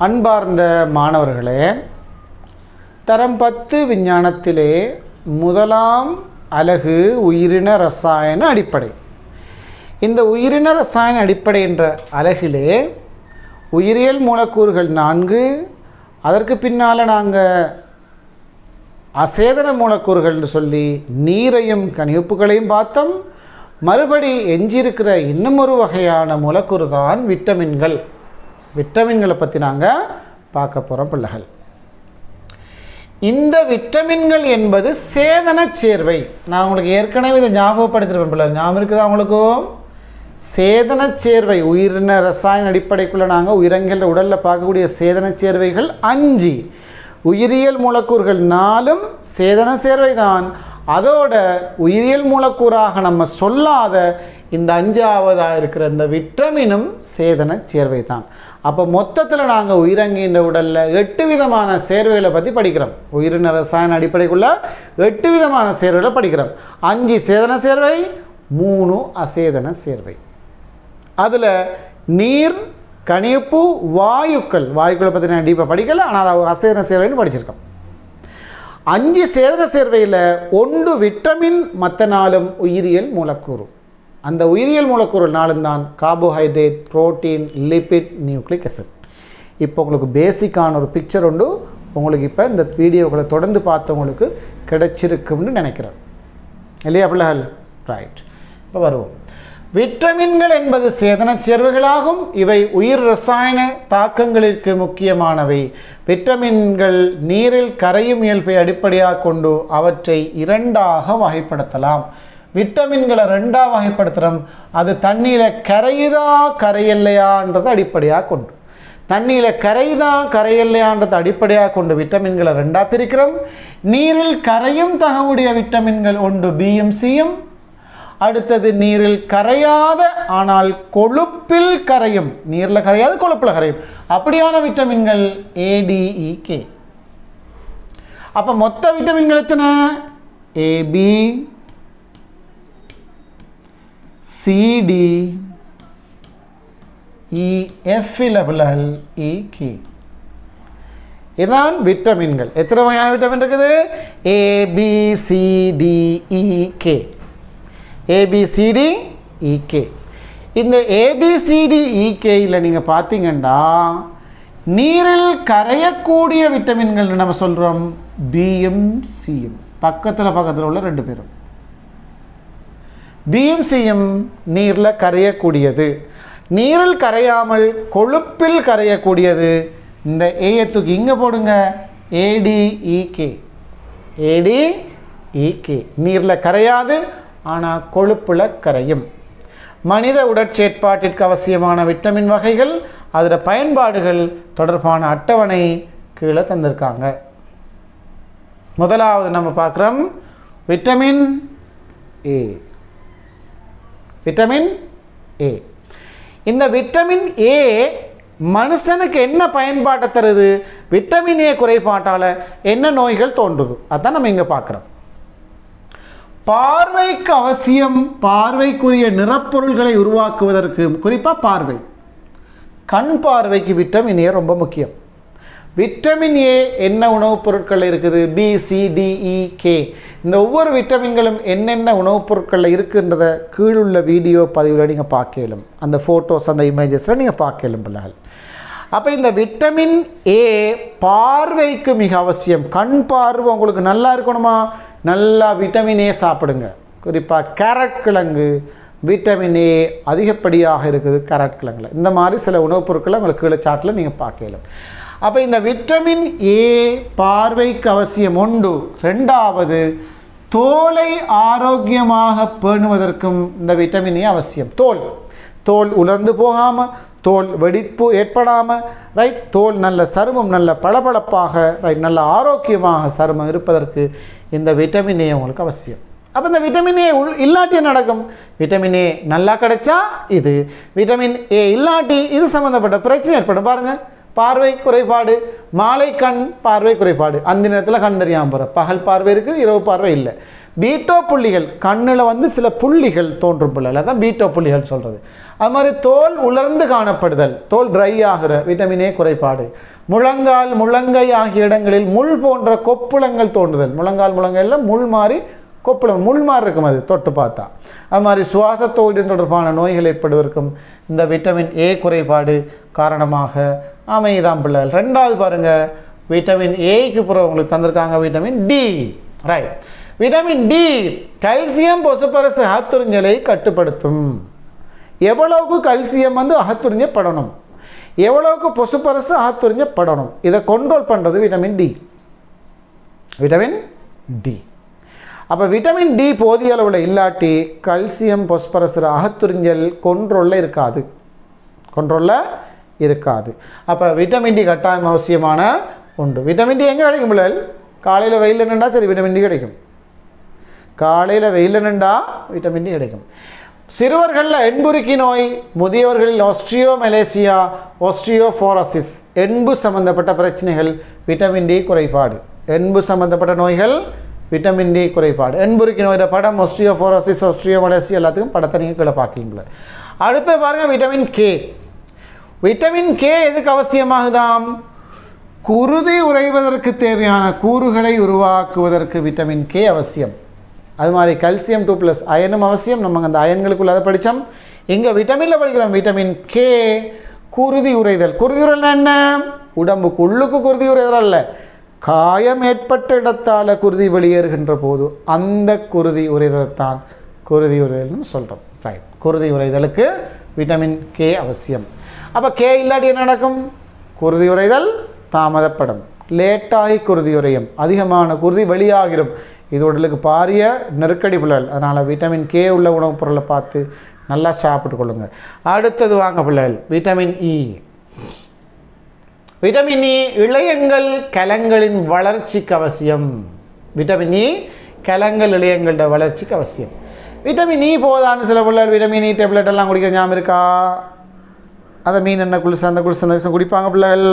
அன்பார்ந்த மாணவர்களே, தரம் 10 விஞ்ஞானத்திலே முதலாம் அலகு உயிரின ரசாயன அடிப்படை. இந்த உயிரின ரசாயன அடிப்படை என்ற அலகிலே உயிரியல் மூலக்கூறுகள் 4, அதற்கு பின்னால் நாங்கள் அசேதன மூலக்கூறுகள் என்று சொல்லி நீரையும் கனியுப்புகளையும் பார்த்தோம். மறுபடி எஞ்சியிருக்கிற இன்னும் ஒரு வகையான மூலக்கூறு தான் விட்டமின்கள். விட்டமின்களை பற்றி நாங்கள் பார்க்க போகிறோம் பிள்ளைகள். இந்த விட்டமின்கள் என்பது சேதன சேர்வை. நான் உங்களுக்கு ஏற்கனவே இதை ஞாபகப்படுத்திருப்பேன் பிள்ளை, ஞாபகம் இருக்குதா உங்களுக்கும்? சேதன சேர்வை உயிரின ரசாயன அடிப்படைக்குள்ளே நாங்கள் உயிரங்கிற உடலில் பார்க்கக்கூடிய சேதன சேர்வைகள் 5, உயிரியல் மூலக்கூறுகள் 4 சேதன சேர்வை தான். அதோட உயிரியல் மூலக்கூறாக நம்ம சொல்லாத இந்த 5ஆவதாக இருக்கிற இந்த விட்டமினும் சேதன சேர்வை தான். அப்போ மொத்தத்தில் நாங்கள் உயிரங்கின்ற உடலில் 8 விதமான சேர்வைகளை பற்றி படிக்கிறோம். உயிரின ரசாயன அடிப்படைக்குள்ள 8 விதமான சேர்வைகளை படிக்கிறோம். 5 சேதன சேர்வை, 3 அசேதன சேர்வை. அதில் நீர், கனிப்பு, வாயுக்களை பற்றி நான் டீப்பாக படிக்கல, ஆனால் அதை ஒரு அசேதன சேர்வைன்னு படிச்சிருக்கோம். 5 சேதன சேர்வையில் 1 விட்டமின், மற்ற 4 உயிரியல் மூலக்கூறு. அந்த உயிரியல் மூலக்கூறு 4 தான் carbohydrate, protein, lipid, nucleic acid. இப்போ உங்களுக்கு பேசிக்கான ஒரு பிக்சர் உண்டு உங்களுக்கு இப்போ இந்த வீடியோக்களை தொடர்ந்து பார்த்தவங்களுக்கு கிடைச்சிருக்கும்னு நினைக்கிறேன், இல்லையா பிள்ளைகள்? ரைட். இப்போ வருவோம். விட்டமின்கள் என்பது சேதன சேர்வைகளாகும். இவை உயிர் ரசாயன தாக்கங்களுக்கு முக்கியமானவை. விட்டமின்கள் நீரில் கரையும் இயல்பை அடிப்படையாக கொண்டு அவற்றை 2ஆக வகைப்படுத்தலாம். விட்டமின்களை 2ஆக வகைப்படுத்துகிறோம். அது தண்ணியில் கரையுதா கரையில்லையான்றதை அடிப்படையாக கொண்டு, தண்ணியில் கரையுதா கரையில்லையான்றதை அடிப்படையாக கொண்டு விட்டமின்களை 2ஆக பிரிக்கிறோம். நீரில் கரையும் தகவுடைய விட்டமின்கள் ஒன்று பியும் சியும், அடுத்தது நீரில் கரையாத ஆனால் கொழுப்பில் கரையும், நீரில் கரையாத கொழுப்பில் கரையும் அப்படியான விட்டமின்கள் ஏடிஇகே. அப்போ மொத்த விட்டமின்கள் எத்தனை? ஏபி, சிடி, இஎஃப்இலபிள் இகே. இதான் விட்டமின்கள். எத்தனை வகையான விட்டமின் இருக்குது? ஏபிசிடிஇகே. ஏபிசிடிஇகே. இந்த ஏபிசிடிஇகேயில் நீங்கள் பார்த்தீங்கன்னா நீரில் கரையக்கூடிய விட்டமின்கள் நம்ம சொல்கிறோம் பியும் சியும். பக்கத்தில் உள்ள 2 பேரும் பியும் சியும் நீரில் கரையக்கூடியது. நீரில் கரையாமல் கொழுப்பில் கரையக்கூடியது இந்த ஏயத்துக்கு இங்கே போடுங்க, ஏடிஇகே. ஏடிஇகே நீரில் கரையாது ஆனால் கொழுப்பில் கரையும். மனித உடற்செயற்பாட்டிற்கு அவசியமான விட்டமின் வகைகள், அதோட பயன்பாடுகள் தொடர்பான அட்டவணை கீழே தந்திருக்காங்க. முதலாவது நம்ம பார்க்குறோம் விட்டமின் ஏ. Vitamin A. இந்த விட்டமின் ஏ மனுஷனுக்கு என்ன பயன்பாட்டை தருது? விட்டமின் ஏ குறைபாட்டால் என்ன நோய்கள் தோன்றுது? அதான் நம்ம இங்கே பார்க்குறோம். பார்வைக்கு அவசியம். பார்வைக்குரிய நிறப்பொருள்களை உருவாக்குவதற்கு, குறிப்பாக பார்வை, கண் பார்வைக்கு விட்டமின் ஏ ரொம்ப முக்கியம். விட்டமின் ஏ என்ன உணவுப் பொருட்கள் இருக்குது? பி, சி, டி, இ, கே. இந்த ஒவ்வொரு விட்டமின்களும் என்னென்ன உணவுப் பொருட்களில் இருக்குன்றதை கீழுள்ள வீடியோ பதிவில் நீங்கள் பார்க்கலும், அந்த ஃபோட்டோஸ் அந்த இமேஜஸில் நீங்கள் பார்க்கலும் பிள்ளைகள். அப்போ இந்த விட்டமின் ஏ பார்வைக்கு மிக அவசியம். கண் பார்வை உங்களுக்கு நல்லா இருக்கணுமா? நல்லா விட்டமின் ஏ சாப்பிடுங்க. குறிப்பாக கேரட் கிழங்கு விட்டமின் ஏ அதிகப்படியாக இருக்குது கேரட் கிழங்குல. இந்த மாதிரி சில உணவுப் பொருட்களை உங்களுக்கு கீழே சாட்டில் நீங்கள் பார்க்கலும். அப்போ இந்த விட்டமின் ஏ பார்வைக்கு அவசியம் உண்டு. 2வது தோலை ஆரோக்கியமாக பேணுவதற்கும் இந்த விட்டமின் ஏ அவசியம். தோல் உலர்ந்து போகாமல், தோல் வெடிப்பு ஏற்படாமல், ரைட், தோல் நல்ல சருமம் நல்ல பளபளப்பாக, ரைட், நல்ல ஆரோக்கியமாக சருமம் இருப்பதற்கு இந்த விட்டமின் ஏ உங்களுக்கு அவசியம். அப்போ இந்த விட்டமின் ஏ இல்லாட்டி என்ன நடக்கும்? விட்டமின் ஏ நல்லா கிடைச்சா இது, விட்டமின் ஏ இல்லாட்டி இது சம்மந்தப்பட்ட பிரச்சனை ஏற்படும். பாருங்கள், பார்வை குறைபாடு, மாலை கண் பார்வை குறைபாடு, அந்த நேரத்தில் கண் தெரியாமல் போகிற, பகல் பார்வை இருக்குது, இரவு பார்வை இல்லை. பீட்டோ புள்ளிகள், கண்ணில் வந்து சில புள்ளிகள் தோன்றும் பிள்ளைகள், அதான் பீட்டோ புள்ளிகள் சொல்கிறது. அது மாதிரி தோல் உலர்ந்து காணப்படுதல், தோல் ட்ரை ஆகிற, விட்டமின் ஏ குறைபாடு. முழங்கால் முழங்கை ஆகிய இடங்களில் முள் போன்ற கொப்புளங்கள் தோன்றுதல், முழங்கால் முழங்கையில் முள் மாறி கொப்புளம் முள் மாதிரி இருக்கும், அது தொட்டு பார்த்தா. அது மாதிரி சுவாசத்தோடு தொடர்பான நோய்கள் ஏற்படுவதற்கும் இந்த விட்டமின் ஏ குறைபாடு காரணமாக அமைதான் பிள்ளைகள். ரெண்டாவது பாருங்கள், விட்டமின் ஏக்கு பிறகு உங்களுக்கு தந்திருக்காங்க vitamin D. Right, vitamin D calcium பொசுபரசு அகத்துறிஞ்சலை கட்டுப்படுத்தும். எவ்வளவுக்கு கல்சியம் வந்து அகத்துறிஞ்சப்படணும், எவ்வளவுக்கு பொசுபரசு அகத்துறிஞ்சப்படணும், இதை கண்ட்ரோல் பண்ணுறது விட்டமின் டி. Vitamin D. அப்போ விட்டமின் டி போதிய அளவில் இல்லாட்டி கல்சியம் பொஸ்பரஸ் அகத்துறிஞ்சல் கொண்ட்ரோலில் இருக்காது, கொண்ட்ரோலில் இருக்காது. அப்போ விட்டமின் டி கட்டாயம் அவசியமான உண்டு. விட்டமின் டி எங்கே கிடைக்கும் பிள்ளைகள்? காலையில் வெயில் நின்றா சரி விட்டமின் டி கிடைக்கும், காலையில் வெயில் நின்றா விட்டமின் டி கிடைக்கும். சிறுவர்களில் எண்புருக்கி நோய், முதியவர்களில் ஆஸ்ட்ரியோமெலேசியா, ஆஸ்ட்ரியோஃபோரோசிஸ், எண்பு சம்பந்தப்பட்ட பிரச்சனைகள் விட்டமின் டி குறைபாடு. எண்பு சம்பந்தப்பட்ட நோய்கள் விட்டமின் டி குறைபாடு. எண்புருக்கி நோயோட படம் ஆஸ்ட்ரியோஃபோரோசிஸ், ஆஸ்ட்ரியோமெலேசியா எல்லாத்துக்கும் படத்தை நீங்கள் கீழே பார்க்கல. அடுத்து பாருங்கள் விட்டமின் கே. விட்டமின் கே எதுக்கு அவசியமாகுதாம்? குருதி உறைவதற்கு தேவையான கூறுகளை உருவாக்குவதற்கு விட்டமின் கே அவசியம். அது மாதிரி கல்சியம் 2+ அயனும் அவசியம். நம்ம அந்த அயன்களுக்குள்ள அதை படித்தோம். இங்கே விட்டமினில் படிக்கிறோம் விட்டமின் கே. குருதி உறைதல், குருதி உறைதல் என்ன? உடம்புக்கு உள்ளுக்கு குருதி உறைதல் அல்ல, காயம் ஏற்பட்ட இடத்தால் குருதி வெளியேறுகின்ற போது அந்த குருதி உறைதல்தான் குருதி உறைதல்னு சொல்கிறோம். ரைட், குருதி உறைதலுக்கு விட்டமின் கே அவசியம். அப்போ கே இல்லாட்டி என்ன நடக்கும்? குருதி உறைதல் தாமதப்படும், லேட்டாகி குருதி உறையும், அதிகமான குருதி வெளியாகிடும். இது உடலுக்கு பாரிய நெருக்கடி பிள்ளைகள். அதனால் விட்டமின் கே உள்ள உணவுப் பொருளை பார்த்து நல்லா சாப்பிட்டு கொள்ளுங்க. அடுத்தது வாங்க பிள்ளைகள், விட்டமின் இ. விட்டமின் இ இழையங்கள் கலங்களின் வளர்ச்சிக்கு அவசியம். விட்டமின் இ கலங்கள் இழையங்களோட வளர்ச்சிக்கு அவசியம். விட்டமின் இ போதான்னு சில பிள்ளைகள் விட்டமின் இ டேப்லெட் எல்லாம் குடிக்க ஞாபகம் இருக்கா? அதை மீன் எண்ணெய் குளிசு அந்த குளிசு அந்த விஷயம் குடிப்பாங்க பிள்ளைகள்.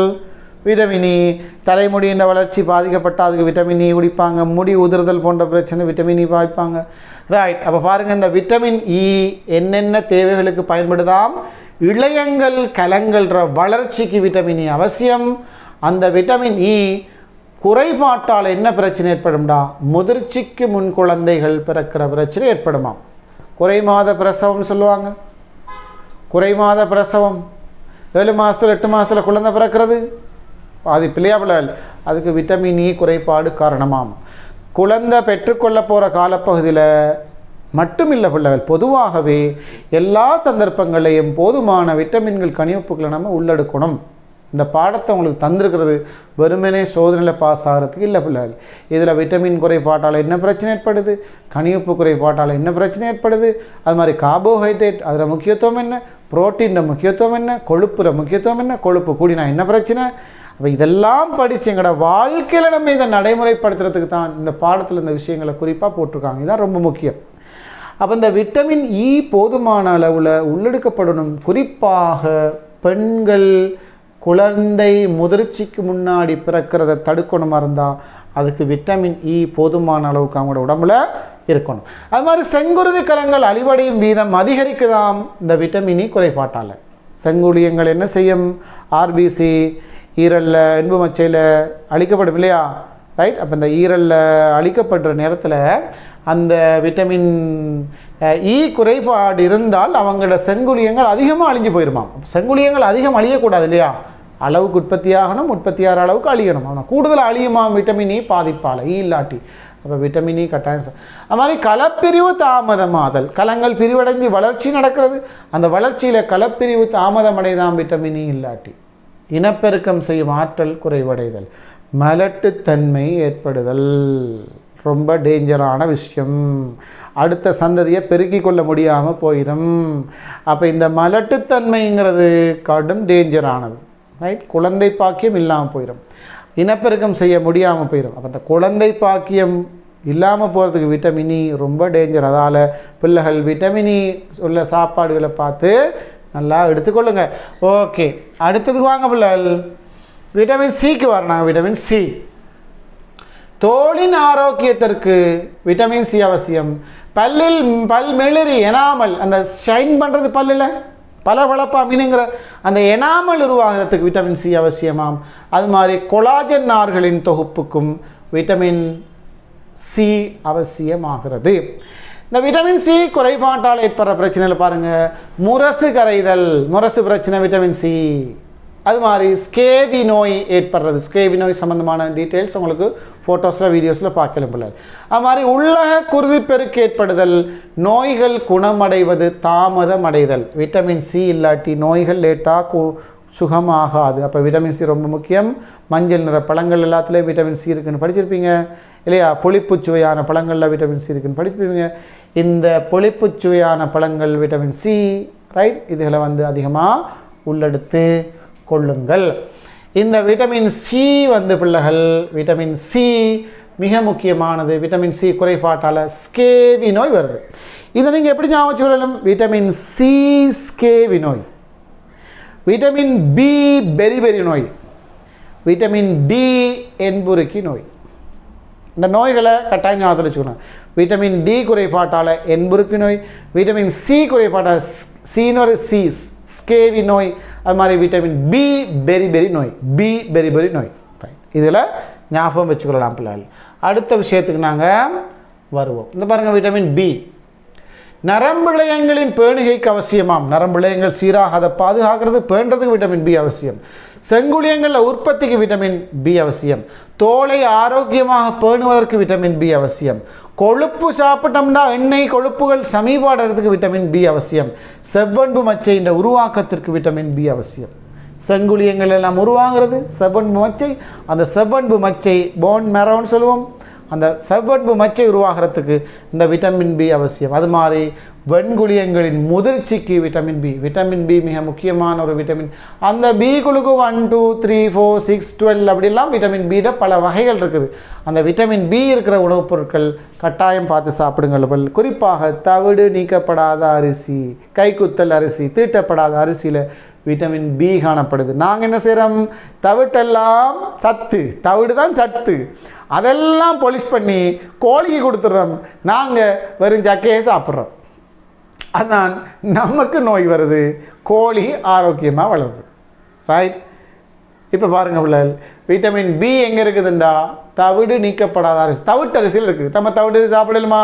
விட்டமின் இ தலைமுடியின் வளர்ச்சி பாதிக்கப்பட்டால் அதுக்கு விட்டமின் இ குடிப்பாங்க. முடி உதிர்தல் போன்ற பிரச்சனை விட்டமின் இ பாய்ப்பாங்க. ரைட், அப்போ பாருங்கள், இந்த விட்டமின் இ என்னென்ன தேவைகளுக்கு பயன்படுதாம்? இழையங்கள் கலங்கள்ற வளர்ச்சிக்கு விட்டமின் இ அவசியம். அந்த விட்டமின் இ குறைபாட்டால் என்ன பிரச்சனை ஏற்படும்டா? முதிர்ச்சிக்கு முன் குழந்தைகள் பிறக்கிற பிரச்சனை ஏற்படுமா? குறைமாத பிரசவம் சொல்லுவாங்க. குறைமாத பிரசவம் 7 மாதத்தில் 8 மாதத்தில் குழந்தை பிறக்கிறது பாதிப்பில்லையா பிள்ளைகள்? அதுக்கு விட்டமின் இ குறைபாடு காரணமாம். குழந்தை பெற்றுக்கொள்ள போகிற காலப்பகுதியில் மட்டுமில்லை பிள்ளைகள், பொதுவாகவே எல்லா சந்தர்ப்பங்களையும் போதுமான விட்டமின்கள் கனிவுப்புகளை நம்ம உள்ளெடுக்கணும். இந்த பாடத்தை உங்களுக்கு தந்திருக்கிறது வெறுமனே சோதனையில் பாஸ் ஆகிறதுக்கு இல்லை பிள்ளைகள். இதில் விட்டமின் குறைபாட்டால் என்ன பிரச்சனை ஏற்படுது, கனிவுப்பு குறைபாட்டால் என்ன பிரச்சனை ஏற்படுது, அது மாதிரி கார்போஹைட்ரேட் அதில் முக்கியத்துவம் என்ன, புரோட்டீன் முக்கியத்துவம் என்ன, கொழுப்புற முக்கியத்துவம் என்ன, கொழுப்பு கூடினா என்ன பிரச்சனை. அப்போ இதெல்லாம் படித்து எங்களோட வாழ்க்கையில் நம்ம இதை நடைமுறைப்படுத்துறதுக்கு தான் இந்த பாடத்தில் இந்த விஷயங்களை குறிப்பாக போட்டிருக்காங்க. இதுதான் ரொம்ப முக்கியம். அப்போ இந்த விட்டமின் இ போதுமான அளவில் உள்ளெடுக்கப்படணும். குறிப்பாக பெண்கள் குழந்தை முதிர்ச்சிக்கு முன்னாடி பிறக்கிறத தடுக்கணுமா இருந்தால் அதுக்கு விட்டமின் இ போதுமான அளவுக்கு அவங்களோட உடம்புல இருக்கணும். அது மாதிரி செங்குருதி கலங்கள் அழிவடையும் வீதம் அதிகரிக்குதாம் இந்த விட்டமின் இ குறைபாட்டால். செங்குளியங்கள் என்ன செய்யும்? ஆர்பிசி ஈரலில் எண்பு மச்சையில் அழிக்கப்படும் இல்லையா? ரைட், அப்போ இந்த ஈரலில் அழிக்கப்படுற நேரத்தில் அந்த விட்டமின் இ குறைபாடு இருந்தால் அவங்களோட செங்குளியங்கள் அதிகமாக அழிஞ்சு போயிருமா. செங்குளியங்கள் அதிகம் அழியக்கூடாது இல்லையா? அளவுக்கு உற்பத்தியாகணும், உற்பத்தியாகிற அளவுக்கு அழியணும். ஆனால் கூடுதல் அழியுமா விட்டமின் இ பாதிப்பால், இ இல்லாட்டி. அப்போ விட்டமின் இ கட்டாயம். அது மாதிரி கலப்பிரிவு தாமதமாதல், கலங்கள் பிரிவடைஞ்சு வளர்ச்சி நடக்கிறது, அந்த வளர்ச்சியில் கலப்பிரிவு தாமதமடைதான் விட்டமின் இ இல்லாட்டி. இனப்பெருக்கம் செய்யும் ஆற்றல் குறைவடைதல், மலட்டுத்தன்மை ஏற்படுதல், ரொம்ப டேஞ்சரான விஷயம். அடுத்த சந்ததியை பெருக்கிக் கொள்ள முடியாமல் போயிடும். அப்போ இந்த மலட்டுத்தன்மைங்கிறது கடும் டேஞ்சரானது. ரைட், குழந்தை பாக்கியம் இல்லாமல் போயிடும், இனப்பெருக்கம் செய்ய முடியாமல் போயிடும். அப்போ இந்த குழந்தை பாக்கியம் இல்லாமல் போகிறதுக்கு விட்டமின் இ ரொம்ப டேஞ்சர். அதால் பிள்ளைகள் விட்டமின் இ உள்ள சாப்பாடுகளை பார்த்து நல்லா எடுத்துக்கொள்ளுங்க. ஓகே, அடுத்ததுக்கு வாங்க பிள்ளைகள், விட்டமின் சிக்கு வரணும். விட்டமின் சி தோலின் ஆரோக்கியத்திற்கு விட்டமின் சி அவசியம். பல் மெளிரி எனாமல் அந்த ஷைன் பண்ணுறது பல்லில் பளபளப்பா மீனுங்கிற அந்த எனாமல் உருவாகிறதுக்கு விட்டமின் சி அவசியமாம். அது மாதிரி கொலாஜன் நார்களின் தொகுப்புக்கும் விட்டமின் சி அவசியமாகிறது. இந்த விட்டமின் சி குறைபாட்டால் ஏற்படுற பிரச்சனையில் பாருங்கள், முரசு கரைதல், முரசு பிரச்சனை விட்டமின் சி. அது மாதிரி ஸ்கேவி நோய் ஏற்படுறது, ஸ்கேவி நோய் சம்மந்தமான டீட்டெயில்ஸ் உங்களுக்கு ஃபோட்டோஸில் வீடியோஸில் பார்க்கலாம் பிள்ளை. அது மாதிரி உள்ளக குருதிப்பெருக்கு ஏற்படுதல், நோய்கள் குணமடைவது தாமதம் அடைதல். விட்டமின் சி இல்லாட்டி நோய்கள் லேட்டாக சுகமாகாது. அப்போ விட்டமின் சி ரொம்ப முக்கியம். மஞ்சள் நிற பழங்கள் எல்லாத்துலேயும் விட்டமின் சி இருக்குன்னு படிச்சிருப்பீங்க இல்லையா? புளிப்புச்சுவையான பழங்களில் விட்டமின் சி இருக்குன்னு படிச்சிருப்பீங்க. இந்த புளிப்புச்சுவையான பழங்கள் விட்டமின் சி, ரைட், இதுகளை அதிகமாக உள்ளெடுத்து கொள்ளுங்கள். இந்த விட்டமின் சி பிள்ளைகள், விட்டமின் சி மிக முக்கியமானது. விட்டமின் சி குறைபாட்டால் ஸ்கேவி நோய் வருது. இதை நீங்கள் எப்படி ஞாபகம் வச்சுக்கொள்ளலாம்? விட்டமின் சி ஸ்கேவி நோய், விட்டமின் பி பெரிபெரி நோய், விட்டமின் டி என்புருக்கி நோய். இந்த நோய்களை கட்டாயம் ஞாபகத்தில் வச்சுக்கணும். விட்டமின் டி குறைபாட்டால் என்புருக்கி நோய், விட்டமின் சி குறைபாட்டால் சி ஸ்கேவி நோய், அது மாதிரி விட்டமின் பி பெரிபெரி நோய், பி பெரிபெரி நோய். இதில் ஞாபகம் வச்சுக்கொள்ளலாம் பிள்ளைகள். அடுத்த விஷயத்துக்கு நாங்கள் வருவோம். இந்த பாருங்கள், விட்டமின் பி நரம்பிழையங்களின் பேணுகைக்கு அவசியமாம். நரம்பிழையங்கள் சீராக அதை பாதுகாக்கிறது, பேணுறதுக்கு விட்டமின் பி அவசியம். செங்குளியங்களில் உற்பத்திக்கு விட்டமின் பி அவசியம். தோலை ஆரோக்கியமாக பேணுவதற்கு விட்டமின் பி அவசியம். கொழுப்பு சாப்பிட்டோம்னா எண்ணெய் கொழுப்புகள் சமீபாடுறதுக்கு விட்டமின் பி அவசியம். செவ்வன்பு மச்சை இந்த உருவாக்கத்திற்கு விட்டமின் பி அவசியம். செங்குளியங்கள் எல்லாம் உருவாகிறது செவ்வன்பு மச்சை. அந்த செவ்வன்பு மச்சை போன் மேரோன்னு சொல்லுவோம். அந்த செவ்வன்பு மச்சை உருவாகிறதுக்கு இந்த விட்டமின் பி அவசியம். அது மாதிரி வெண்குளியங்களின் முதிர்ச்சிக்கு விட்டமின் பி, விட்டமின் பி மிக முக்கியமான ஒரு விட்டமின். அந்த பி குழுக்கு 1, 2, 3, 4, 6, 12 அப்படிலாம் விட்டமின் பியில் பல வகைகள் இருக்குது. அந்த விட்டமின் பி இருக்கிற உணவுப் பொருட்கள் கட்டாயம் பார்த்து சாப்பிடுங்கள். குறிப்பாக தவிடு நீக்கப்படாத அரிசி, கைக்குத்தல் அரிசி, தீட்டப்படாத அரிசியில் விட்டமின் பி காணப்படுது. நாங்கள் என்ன செய்கிறோம்? தவிட்டெல்லாம் சத்து, தவிடு தான் சத்து, அதெல்லாம் பொலிஷ் பண்ணி கோழிக்கு கொடுத்துட்றோம். நாங்கள் வெறும் சக்கையை சாப்பிட்றோம். அதான் நமக்கு நோய் வருது, கோழி ஆரோக்கியமாக வளருது. ரைட். இப்போ பாருங்கள் பிள்ளைகள், விட்டமின் பி எங்கே இருக்குதுண்டா? தவிடு நீக்கப்படாத அரிசி, தவிட்டு அரிசியில் இருக்குது. நம்ம தவிடு சாப்பிடலுமா?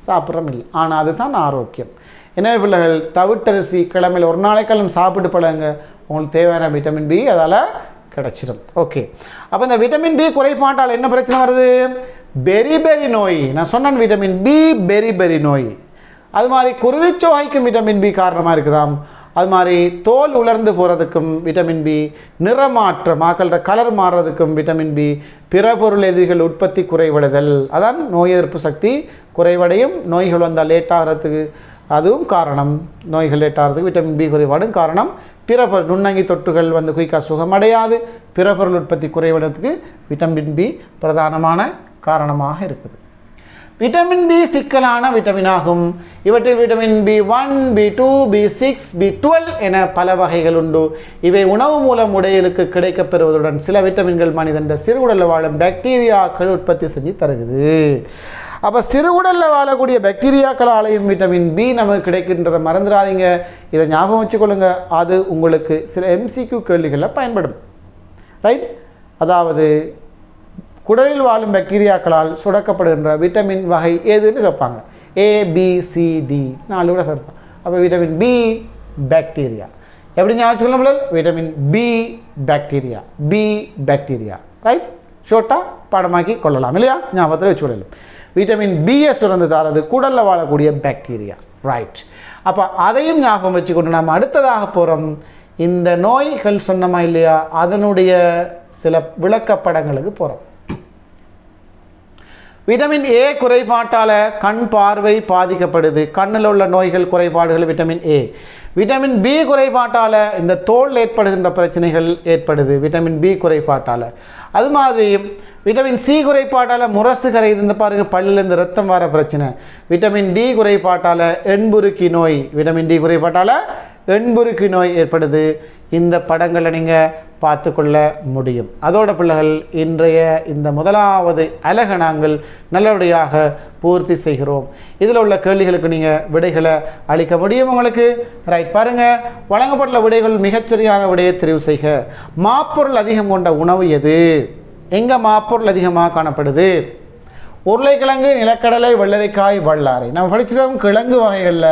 சாப்பிட்றோம் இல்லை. ஆனால் அதுதான் ஆரோக்கியம். எனவே பிள்ளைகள், தவிட்டரிசி கிழமையில் ஒரு நாளைக்கெல்லாம் சாப்பிட்டு பழங்க, உங்களுக்கு தேவையான விட்டமின் பி அதால் கிடச்சிடும். ஓகே, அப்போ இந்த விட்டமின் பி குறைபாட்டால் என்ன பிரச்சனை வருது? பெரிபெரி நோய். நான் சொன்னேன் விட்டமின் பி பெரிபெரி நோய். அது மாதிரி குருதிச்சோகைக்கும் விட்டமின் பி காரணமாக இருக்குதாம். அது மாதிரி தோல் உலர்ந்து போகிறதுக்கும் விட்டமின் பி, நிறமாற்றம் மக்களோட கலர் மாறுறதுக்கும் விட்டமின் பி, பிற பொருள் எதிரிகள் உற்பத்தி குறைவடைதல், அதான் நோய் எதிர்ப்பு சக்தி குறைவடையும். நோய்கள் வந்தால் லேட்டாகிறதுக்கு அதுவும் காரணம். நோய்கள் லேட்டாகிறதுக்கு விட்டமின் பி குறைபாடும் காரணம். பிற பொருள் நுண்ணங்கி தொற்றுகள் குயிக்காக சுகமடையாது. பிற பொருள் உற்பத்தி குறைவடைறதுக்கு விட்டமின் பி பிரதானமான காரணமாக இருக்குது. விட்டமின் பி சிக்கலான விட்டமின் ஆகும். இவற்றில் விட்டமின் பி1, பி2, பி6, பி12 என பல வகைகள் உண்டு. இவை உணவு மூலம் உடலுக்கு கிடைக்கப்பெறுவதுடன் சில விட்டமின்கள் மனிதன் சிறுகுடலில் வாழும் பாக்டீரியாக்கள் உற்பத்தி செஞ்சு தருகிறது. அப்போ சிறுகுடலில் வாழக்கூடிய பாக்டீரியாக்களாலையும் விட்டமின் பி நமக்கு கிடைக்கின்றதை மறந்துடாதீங்க. இதை ஞாபகம் வச்சுக்கொள்ளுங்க. அது உங்களுக்கு சில எம்சிக்யூ கேள்விகளில் பயன்படும். ரைட். அதாவது குடலில் வாழும் பாக்டீரியாக்களால் சுரக்கப்படுகின்ற விட்டமின் வகை எதுன்னு கேட்பாங்க. ABCD 4 கூட சேர்ப்பாங்க. அப்போ விட்டமின் பி பாக்டீரியா எப்படி ஞாபகம் சொல்லணும்? Vitamin B bacteria, B bacteria. Right. ஷோர்ட்டாக பாடமாக்கி கொள்ளலாம் இல்லையா? ஞாபகத்தில் வச்சுக்கொள்ளலாம். விட்டமின் பியை சுரந்து தாரது குடலில் வாழக்கூடிய பாக்டீரியா. ரைட். அப்போ அதையும் ஞாபகம் வச்சுக்கொண்டு நம்ம அடுத்ததாக போகிறோம். இந்த நோய்கள் சொன்னமா இல்லையா, அதனுடைய சில விளக்கப்படங்களுக்கு போகிறோம். விட்டமின் ஏ குறைபாட்டால் கண் பார்வை பாதிக்கப்படுது. கண்ணில் உள்ள நோய்கள் குறைபாடுகள் விட்டமின் ஏ. விட்டமின் பி குறைபாட்டால் இந்த தோல் ஏற்படுகின்ற பிரச்சனைகள் ஏற்படுது விட்டமின் பி குறைபாட்டால். அது மாதிரி விட்டமின் சி குறைபாட்டால் முரசு கரையுது. இந்த பாருங்க பல்லிலேருந்து ரத்தம் வர பிரச்சனை. விட்டமின் டி குறைபாட்டால் எண்புருக்கி நோய். விட்டமின் டி குறைபாட்டால் எண்புருக்கி நோய் ஏற்படுது. இந்த படங்களை நீங்கள் பார்த்து கொள்ள முடியும். அதோட பிள்ளைகள் இன்றைய இந்த முதலாவது அலகை நாங்கள் நல்லபடியாக பூர்த்தி செய்கிறோம். இதில் உள்ள கேள்விகளுக்கு நீங்கள் விடைகளை அளிக்க முடியும் உங்களுக்கு. ரைட், பாருங்கள், வழங்கப்பட்டுள்ள விடைகள் மிகச்சரியான விடையை தெரிவு செய்க. மாப்பொருள் அதிகம் கொண்ட உணவு எது? எங்கே மாப்பொருள் அதிகமாக காணப்படுது? உருளைக்கிழங்கு, நிலக்கடலை, வெள்ளரிக்காய், வல்லாரை. நம்ம படிச்சிருக்கோம் கிழங்கு வகைகளில்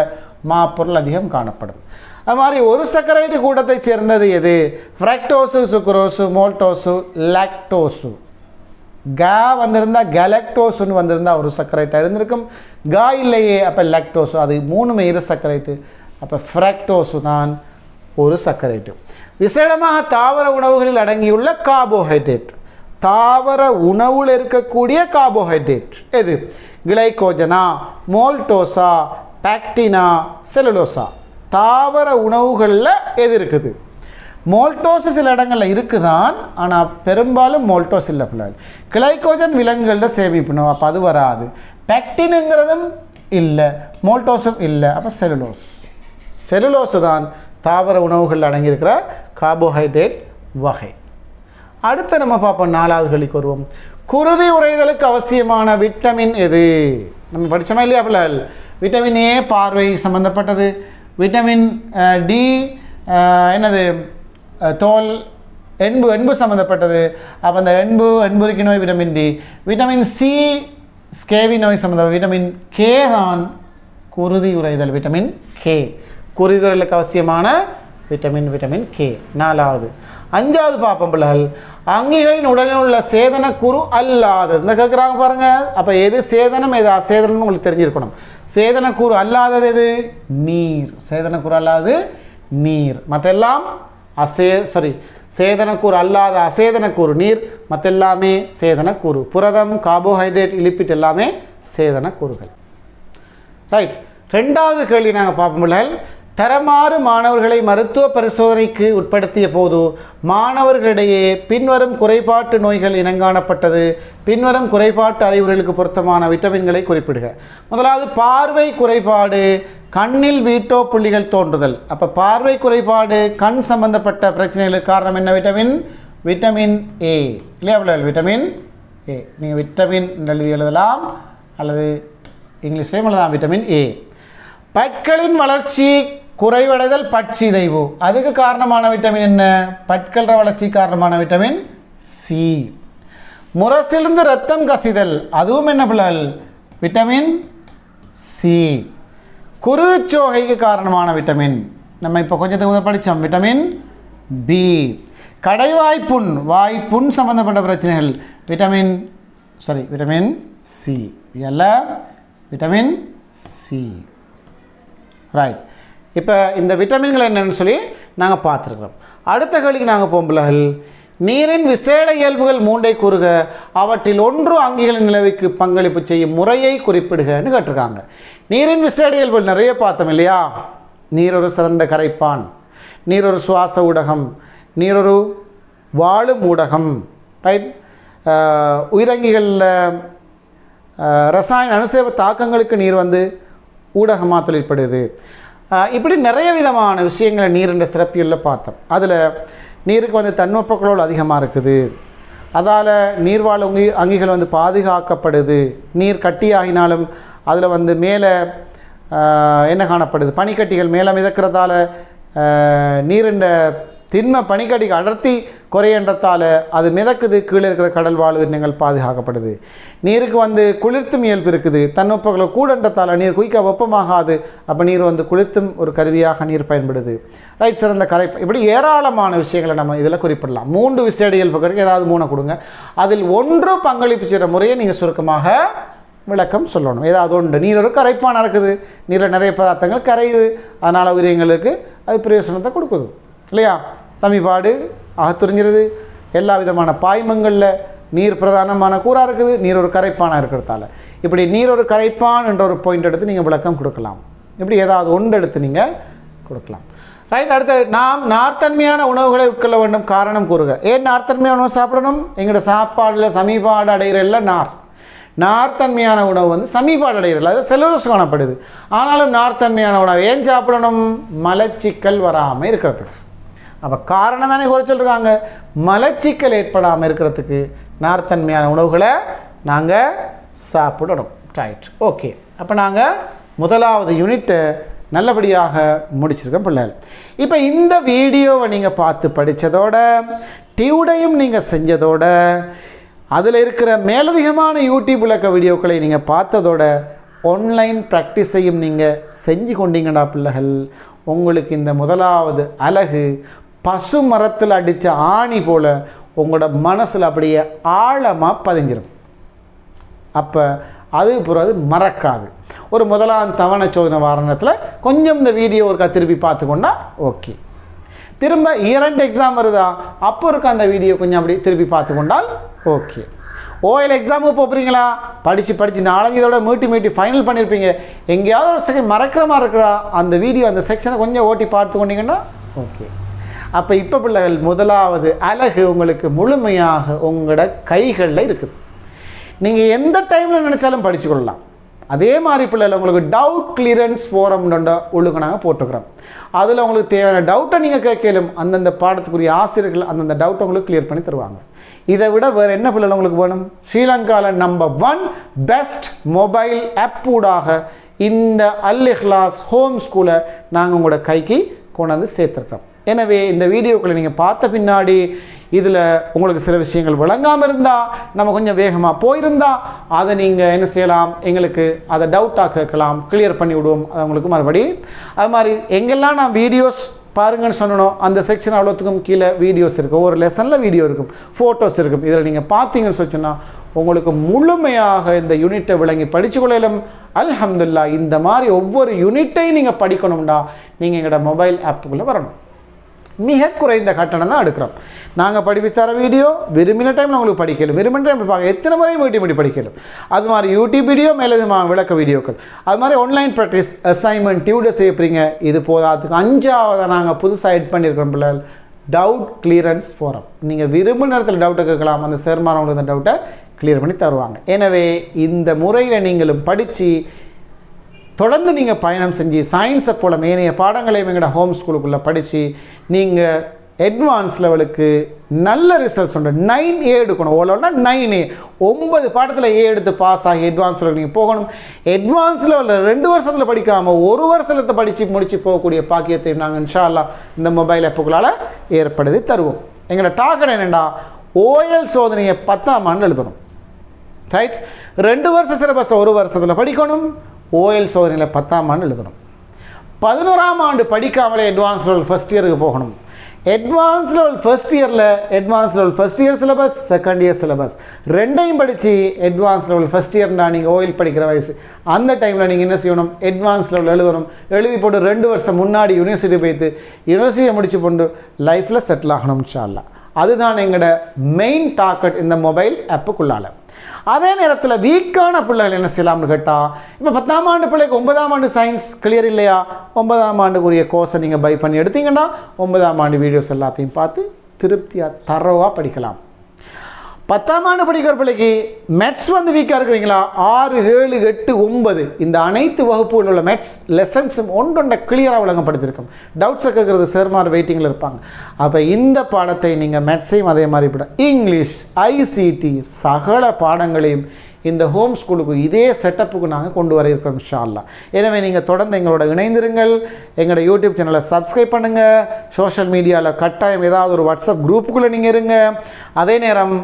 மாப்பொருள் அதிகம் காணப்படும். அது மாதிரி ஒரு சர்க்கரைட்டு கூட்டத்தை சேர்ந்தது எது? ஃப்ரக்டோசு, சுக்ரோசு, மோல்டோசு, லாக்டோசு. கா வந்திருந்தால் கலக்டோஸுன்னு வந்திருந்தால் ஒரு சர்க்கரைட்டாக இருந்திருக்கும். கா இல்லையே, அப்போ லாக்டோஸு. அது மூணுமே இரு சர்க்கரைட்டு, அப்போ ஃப்ரக்டோஸு தான் ஒரு சர்க்கரைட்டு. விசேடமாக தாவர உணவுகளில் அடங்கியுள்ள கார்போஹைட்ரேட். தாவர உணவில் இருக்கக்கூடிய கார்போஹைட்ரேட் எது? கிளைகோஜனா, மோல்டோசா, பாக்டினா, செலுலோசா. தாவர உணவுகளில் எது இருக்குது? மோல்டோஸ் சில இடங்களில் இருக்குதான், ஆனால் பெரும்பாலும் மோல்டோஸ் இல்லை பிள்ளைகள். கிளைகோஜன் விலங்குகளில் சேமிக்கணும், அப்போ அது வராது. பாக்டினுங்கிறதும் இல்லை, மோல்டோஸும் இல்லை, அப்போ செலுலோஸ். செலுலோஸு தான் தாவர உணவுகளில் அடங்கியிருக்கிற கார்போஹைட்ரேட் வகை. அடுத்து நம்ம பார்ப்போம், 4வது கேள்விக்கு வருவோம். குருதி உறைதலுக்கு அவசியமான விட்டமின் எது? நம்ம படித்தோமா இல்லையா பிள்ளைகள்? விட்டமின் ஏ பார்வை சம்மந்தப்பட்டது. விட்டமின் டி என்னது? தோல் எண்பு சம்மந்தப்பட்டது. அப்போ அந்த எண்புருக்கி நோய் விட்டமின் டி. விட்டமின் சி ஸ்கேவி நோய் சம்மந்தப்பட்ட. விட்டமின் கே தான் குருதி உறைதல், விட்டமின் கே. குருதி உறைதலுக்கு அவசியமான விட்டமின் கே. 4வது. 5வது பார்ப்போம் பிள்ளைகள். அங்கிகளின் உடலில் உள்ள சேதன கூறு அல்லாதது. இந்த கேட்குறாங்க பாருங்கள். அப்போ எது சேதனம் எது அசேதனம்னு உங்களுக்கு தெரிஞ்சிருக்கணும். சேதனக்கூறு அல்லாதது எது? நீர். சேதனக்கூறு அல்லாதது நீர். மற்றெல்லாம் சேதனக்கூறு அல்லாத அசேதனக்கூறு நீர், மற்றெல்லாமே சேதனக்கூறு. புரதம், கார்போஹைட்ரேட், லிப்பிட் எல்லாமே சேதனக்கூறுகள். ரைட், 2வது கேள்வி நாங்கள் பார்ப்போம். தரமாறு மாணவர்களை மருத்துவ பரிசோதனைக்கு உட்படுத்திய போது மாணவர்களிடையே பின்வரும் குறைபாட்டு நோய்கள் இனங்காணப்பட்டது. பின்வரும் குறைபாட்டு அறிகுறிகளுக்கு பொருத்தமான விட்டமின்களை குறிப்பிடுக. முதலாவது பார்வை குறைபாடு, கண்ணில் வீட்டோ புள்ளிகள் தோன்றுதல். அப்போ பார்வை குறைபாடு, கண் சம்பந்தப்பட்ட பிரச்சனைகளுக்கு காரணம் என்ன? விட்டமின் ஏ இல்லையா? Vitamin A. நீங்கள் விட்டமின் எழுதலாம் அல்லது இங்கிலீஷ்லேயும் எழுதலாம், விட்டமின் ஏ. பற்களின் வளர்ச்சி குறைவடைதல், பற்சிதைவு. அதுக்கு காரணமான விட்டமின் என்ன? பற்கள வளர்ச்சி காரணமான விட்டமின் சி. முரசிலிருந்து ரத்தம் கசிதல், அதுவும் என்ன பிள்ளைகள்? Vitamin C. குருதிச்சோகைக்கு காரணமான விட்டமின் நம்ம இப்போ கொஞ்சத்துக்கு படித்தோம், விட்டமின் பி. கடைவாய்ப்புண், வாய்ப்புண் சம்பந்தப்பட்ட பிரச்சனைகள், vitamin C. Vitamin C. Right, இப்போ இந்த விட்டமின்கள் என்னென்னு சொல்லி நாங்கள் பார்த்துருக்குறோம். அடுத்த கேள்விக்கு நாங்கள் போகும் பிள்ளைகள். நீரின் விசேட இயல்புகள் 3ஐ கூறுக. அவற்றில் ஒன்று அங்கிகளின் நிலவுக்கு பங்களிப்பு செய்யும் முறையை குறிப்பிடுகன்னு கேட்டிருக்காங்க. நீரின் விசேட இயல்புகள் நிறைய பார்த்தோம் இல்லையா? நீர் ஒரு சிறந்த கரைப்பான், நீர் ஒரு சுவாச ஊடகம், நீர் ஒரு வாழும் ஊடகம். ரைட், உயிரங்கிகளில் ரசாயன அணுசேவ தாக்கங்களுக்கு நீர் ஊடகமாக தொழிற்படுது. இப்படி நிறைய விதமான விஷயங்களை நீர் என்ற சிறப்பியலில் பார்த்தோம். அதில் நீருக்கு தன்வெப்பக்களோடு அதிகமாக இருக்குது. அதால் நீர்வாழ் அங்கிகள் பாதுகாக்கப்படுது. நீர் கட்டியாகினாலும் அதில் மேலே என்ன காணப்படுது? பனிக்கட்டிகள் மேலே மிதக்கிறதால நீரின் திண்ம பனிக்கட்டிக்கு அடர்த்தி குறையன்றதால் அது மிதக்குது. கீழே இருக்கிற கடல் வாழ் உயிரினங்கள் பாதுகாக்கப்படுது. நீருக்கு குளிர்த்தும் இயல்பு இருக்குது. தன்வெப்பங்களை கூடன்றதால் நீர் குயிக்க வெப்பமாகாது. அப்போ நீர் குளிர்த்தும் ஒரு கருவியாக நீர் பயன்படுது. ரைட், சிறந்த கரை. இப்படி ஏராளமான விஷயங்களை நம்ம இதில் குறிப்பிடலாம். 3 விசேட இயல்புகளுக்கு ஏதாவது 3 கொடுங்க. அதில் ஒன்று பங்களிப்பு செய்கிற முறையை நீங்கள் சுருக்கமாக விளக்கம் சொல்லணும். ஏதாவது ஒன்று. நீர் ஒரு கரைப்பான இருக்குது, நீரில் நிறைய பதார்த்தங்கள் கரையுது, அதனால் உயிரினங்களுக்கு அது பிரயோசனத்தை கொடுக்குது இல்லையா? சமிபாடு அகத்துறிஞ்சிருது. எல்லா விதமான பாய்மங்களில் நீர் பிரதானமான கூறாக இருக்குது, நீர் ஒரு கரைப்பானாக இருக்கிறதால. இப்படி நீர் ஒரு கரைப்பான் என்ற ஒரு பாயிண்ட் எடுத்து நீங்கள் விளக்கம் கொடுக்கலாம். இப்படி ஏதாவது ஒன்று எடுத்து நீங்கள் கொடுக்கலாம். ரைட். அடுத்து நாம் நார்த்தன்மையான உணவுகளை உட்கொள்ள வேண்டும். காரணம் கூறுக. ஏன் நார்த்தன்மையான உணவு சாப்பிடணும்? எங்களோட சாப்பாடில் சமீபாடு அடைகிறல்ல நார்த்தன்மையான உணவு வந்து சமீபாடு அடைகிறல்ல, அது செல்லுலோஸ் காணப்படுது. ஆனாலும் நார்த்தன்மையான உணவு ஏன் சாப்பிடணும்? மலச்சிக்கல் வராமல் இருக்கிறதுக்கு. அப்போ காரணம் தானே குறை சொல்லிருக்காங்க. மலச்சிக்கல் ஏற்படாமல் இருக்கிறதுக்கு நார்த்தன்மையான உணவுகளை நாங்கள் சாப்பிடணும். ரைட். ஓகே. அப்போ நாங்கள் முதலாவது யூனிட்டை நல்லபடியாக முடிச்சிருக்கோம் பிள்ளைகள். இப்போ இந்த வீடியோவை நீங்கள் பார்த்து படித்ததோட டியூடையும் நீங்கள் செஞ்சதோட அதில் இருக்கிற மேலதிகமான யூடியூப் விளக்க வீடியோக்களை நீங்கள் பார்த்ததோட ஆன்லைன் ப்ராக்டிஸையும் நீங்கள் செஞ்சு கொண்டீங்கடா பிள்ளைகள், உங்களுக்கு இந்த முதலாவது அலகு பசு மரத்தில் அடித்த ஆணி போல் உங்களோட மனசில் அப்படியே ஆழமாக பதிஞ்சிடும். அப்போ அது பிறகு மறக்காது. ஒரு முதலாம் தவணை சோதனை வாரணத்தில் கொஞ்சம் இந்த வீடியோ ஒருக்கா திருப்பி பார்த்துக்கொண்டா ஓகே. திரும்ப 2 எக்ஸாம் வருதா, அப்போ இருக்க அந்த வீடியோ கொஞ்சம் அப்படி திருப்பி பார்த்துக்கொண்டால் ஓகே. ஓஎல் எக்ஸாமுக்கு போகிறீங்களா, படித்து 4 இதோட மீட்டி ஃபைனல் பண்ணியிருப்பீங்க, எங்கேயாவது ஒரு செகண்ட் மறக்கிற மாதிரி இருக்கிறா, அந்த வீடியோ அந்த செக்ஷனை கொஞ்சம் ஓட்டி பார்த்து கொண்டீங்கன்னா ஓகே. அப்போ இப்போ பிள்ளைகள் முதலாவது அலகு உங்களுக்கு முழுமையாக உங்களோட கைகளில் இருக்குது. நீங்கள் எந்த டைமில் நினச்சாலும் படிச்சுக்கொள்ளலாம். அதே மாதிரி பிள்ளைகள் உங்களுக்கு டவுட் கிளியரன்ஸ் ஃபோரம்ன்ற உள்ளுக்கு நாங்கள் போட்டுக்கிறோம். அதில் உங்களுக்கு தேவையான டவுட்டை நீங்கள் கேட்கலும் அந்தந்த பாடத்துக்குரிய ஆசிரியர்கள் அந்தந்த டவுட்டை உங்களுக்கு கிளியர் பண்ணி தருவாங்க. இதை விட வேறு என்ன பிள்ளைகள் உங்களுக்கு வேணும்? ஸ்ரீலங்காவில் நம்பர் 1 பெஸ்ட் மொபைல் ஆப் ஊடாக இந்த அல் இஹ்லாஸ் ஹோம் ஸ்கூலை நாங்கள் உங்களோட கைக்கு கொண்டாந்து சேர்த்துருக்கோம். எனவே இந்த வீடியோக்களை நீங்கள் பார்த்த பின்னாடி இதில் உங்களுக்கு சில விஷயங்கள் விளங்காமல் இருந்தால், நம்ம கொஞ்சம் வேகமாக போயிருந்தால் அதை நீங்கள் என்ன செய்யலாம், எங்களுக்கு அதை டவுட்டாக கேட்கலாம், கிளியர் பண்ணி விடுவோம். அது உங்களுக்கு மறுபடி அது மாதிரி எங்கெல்லாம் நான் வீடியோஸ் பாருங்கன்னு சொன்னோம் அந்த செக்ஷன் அவ்வளோத்துக்கும் கீழே வீடியோஸ் இருக்கும். ஒவ்வொரு லெசனில் வீடியோ இருக்கும், ஃபோட்டோஸ் இருக்கும். இதில் நீங்கள் பார்த்தீங்கன்னு சொன்னால் உங்களுக்கு முழுமையாக இந்த யூனிட்டை விளங்கி படித்து கொள்ளலும். அல்ஹம்துலில்லாஹ். இந்த மாதிரி ஒவ்வொரு யூனிட்டையும் நீங்கள் படிக்கணும்டா நீங்கள் எங்களோட மொபைல் ஆப்புக்குள்ளே வரணும். மிக குறைந்த கட்டணம் தான் எடுக்கிறோம். நாங்கள் படிப்பித்து தர வீடியோ விரும்பின டைமில் உங்களுக்கு படிக்கலும், விரும்பின டைம் பார்க்க எத்தனை முறையும் மீட்டி படிக்கலும். அது மாதிரி யூடியூப் வீடியோ மேலே விளக்க வீடியோக்கள், அது மாதிரி ஆன்லைன் ப்ராக்டிஸ் அசைன்மெண்ட் டியூடர் செய்யப்படுறீங்க. இது போதாதுக்கு 5ஆவதாக நாங்கள் புதுசாக எட் பண்ணியிருக்கிறோம் பிள்ளைகள், டவுட் கிளியரன்ஸ் ஃபோரம். நீங்கள் விரும்பின நேரத்தில் டவுட்டை கேட்கலாம், அந்த சேர்மானவங்களுக்கு அந்த டவுட்டை கிளியர் பண்ணி தருவாங்க. எனவே இந்த முறையில் நீங்களும் படித்து தொடர்ந்து நீங்கள் பயணம் செஞ்சு சயின்ஸை போல மேனைய பாடங்களையும் எங்களோட ஹோம் ஸ்கூலுக்குள்ளே படித்து நீங்கள் அட்வான்ஸ் லெவலுக்கு நல்ல ரிசல்ட்ஸ் உண்டு. 9A எடுக்கணும். ஓலோன்னா 9A 9 பாடத்தில் A எடுத்து பாஸ் ஆகி அட்வான்ஸ் லெவல் நீங்கள் போகணும். அட்வான்ஸ் லெவலில் 2 வருஷத்தில் படிக்காமல் 1 வருஷத்தில் படித்து முடித்து போகக்கூடிய பாக்கியத்தை நாங்கள் இன்ஷா அல்லாஹ் இந்த மொபைல் ஆப்புகளால் ஏற்படுத்தி தருவோம். எங்களோட டார்கெட் என்னென்னா ஓஎல் சோதனையை 10ஆம் ஆண்டு எழுதணும். ரைட். 2 வருஷ சிலபஸை 1 வருஷத்தில் படிக்கணும். ஓஎல் சோதனையில் 10ஆம் ஆண்டு எழுதணும். 11ஆம் ஆண்டு படிக்காமலே அட்வான்ஸ் லெவல் ஃபஸ்ட் இயருக்கு போகணும். அட்வான்ஸ் லெவல் ஃபஸ்ட் இயரில் advance level first year syllabus, second year syllabus ரெண்டையும் படித்து அட்வான்ஸ் லெவல் ஃபஸ்ட் இயர்னா நீங்கள் ஓஎல் படிக்கிற வயசு அந்த டைமில் நீங்கள் என்ன செய்யணும், அட்வான்ஸ் லெவல் எழுதணும். எழுதி போட்டு 2 வருஷம் முன்னாடி யூனிவர்சிட்டி போய்த்து யூனிவர்சிட்டியை முடித்து கொண்டு லைஃப்பில் செட்டில் ஆகணும் இன்ஷா அல்லாஹ். அதுதான் எங்களோட மெயின் டார்கெட் இந்த மொபைல் ஆப்புக்குள்ளால். அதே நேரத்தில் வீக்கான பிள்ளைகள் என்ன செய்யலாம்னு கேட்டால், இப்போ 10ஆம் ஆண்டு பிள்ளைக்கு 9ஆம் ஆண்டு சயின்ஸ் கிளியர் இல்லையா, 9ஆம் ஆண்டுக்குரிய கோர்ஸை நீங்கள் பை பண்ணி எடுத்தீங்கன்னா 9ஆம் ஆண்டு வீடியோஸ் எல்லாத்தையும் பார்த்து திருப்தியாக தரவாக படிக்கலாம். 10ஆம் ஆண்டு படிக்கிற பிள்ளைக்கு மேத்ஸ் வந்து வீக்காக இருக்கிறீங்களா, 6, 7, 8, 9 இந்த அனைத்து வகுப்புகளில் உள்ள மேத்ஸ் லெசன்ஸும் ஒன்றொன்றை கிளியராக விளங்கப்படுத்தியிருக்கோம். டவுட்ஸை கேட்குறது சேர்மார் வெயிட்டிங்கில் இருப்பாங்க. அப்போ இந்த பாடத்தை நீங்கள் மேத்ஸையும் அதே மாதிரி இங்கிலீஷ், ஐசிடி சகல பாடங்களையும் இந்த ஹோம் ஸ்கூலுக்கு இதே செட்டப்புக்கு நாங்கள் கொண்டு வர இருக்கிறோம் இன்ஷா அல்லாஹ். எனவே நீங்கள் தொடர்ந்து எங்களோட இணைந்திருங்கள். எங்களோட யூடியூப் சேனலை சப்ஸ்கிரைப் பண்ணுங்கள். சோஷியல் மீடியாவில் கட்டாயம் ஏதாவது ஒரு வாட்ஸ்அப் குரூப்புக்குள்ளே நீங்கள் இருங்க. அதே நேரம்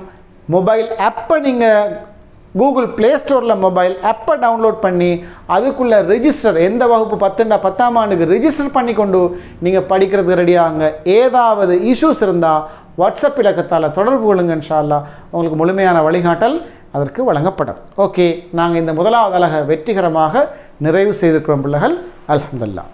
மொபைல் ஆப்பை நீங்கள் கூகுள் ப்ளே ஸ்டோரில் மொபைல் ஆப்பை டவுன்லோட் பண்ணி அதுக்குள்ளே ரெஜிஸ்டர், எந்த வகுப்பு 10ஆம் ஆண்டுக்கு ரெஜிஸ்டர் பண்ணி கொண்டு நீங்கள் படிக்கிறதுக்கு ரெடியாகுங்க. ஏதாவது இஷ்யூஸ் இருந்தால் வாட்ஸ்அப் இலக்கத்தால் தொடர்பு கொள்ளுங்க. இன்ஷா அல்லாஹ் உங்களுக்கு முழுமையான வழிகாட்டல் அதற்கு வழங்கப்படும். ஓகே, நாங்கள் இந்த முதலாவது அலகை வெற்றிகரமாக நிறைவு செய்திருக்கிறோம் பிள்ளைகள். அல்ஹம்துலில்லாஹ்.